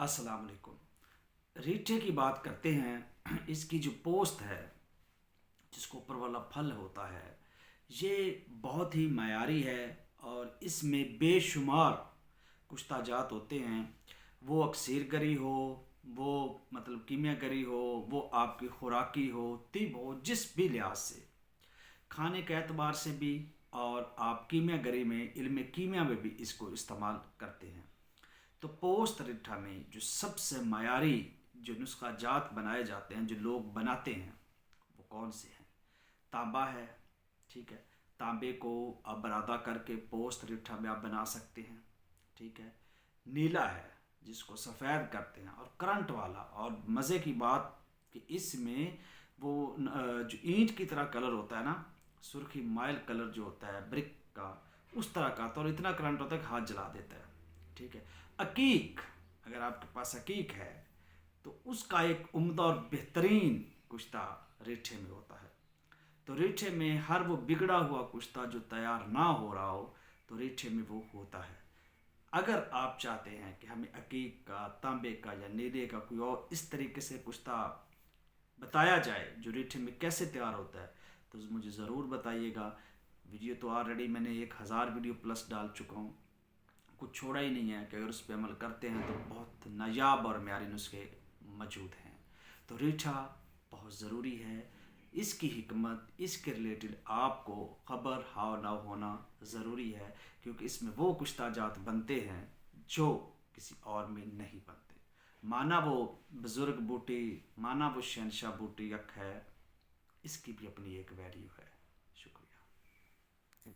अस्सलाम वालेकुम। रीठे की बात करते हैं। इसकी जो पोस्त है, जिसको ऊपर वाला फल होता है, ये बहुत ही मयारी है और इसमें बेशुमार कुछ ताजात होते हैं। वो अक्सर गरी हो, वो मतलब कीमिया गरी हो, वो आपकी खुराकी हो, तिब हो, जिस भी लिहाज से, खाने के एतबार से भी, और आप कीमिया गरी में इल्म कीमिया में भी इसको इस्तेमाल करते हैं। तो पोस्त रिठा में जो सबसे मायारी जो नुस्खा जात बनाए जाते हैं, जो लोग बनाते हैं, वो कौन से हैं? तांबा है, ठीक है। तांबे को आप बरादा करके पोस्त रिठा में आप बना सकते हैं, ठीक है। नीला है, जिसको सफ़ेद करते हैं, और करंट वाला। और मज़े की बात कि इसमें वो जो ईंट की तरह कलर होता है ना, सुर्खी माइल कलर जो होता है ब्रिक का, उस तरह का, तो और इतना करंट होता है कि हाथ जला देता है, ठीक है। अकीक, अगर आपके पास अकीक है तो उसका एक उम्दा और बेहतरीन कुश्ता रीठे में होता है। तो रीठे में हर वो बिगड़ा हुआ कुश्ता जो तैयार ना हो रहा हो, तो रीठे में वो होता है। अगर आप चाहते हैं कि हमें अकीक का, तांबे का या नीले का कोई और इस तरीके से कुश्ता बताया जाए जो रीठे में कैसे तैयार होता है, तो मुझे ज़रूर बताइएगा। वीडियो तो ऑलरेडी मैंने 1000 वीडियो प्लस डाल चुका हूँ, कुछ छोड़ा ही नहीं है कि अगर उस पर अमल करते हैं तो बहुत नायाब और म्यारी नुस्खे मौजूद हैं। तो रीठा बहुत ज़रूरी है। इसकी हिकमत, इसके रिलेटेड आपको ख़बर हाव ना होना ज़रूरी है, क्योंकि इसमें वो कुछ ताजात बनते हैं जो किसी और में नहीं बनते। माना वो बुज़ुर्ग बूटी, माना वो शहनशाह बूटी यक है, इसकी भी अपनी एक वैल्यू है।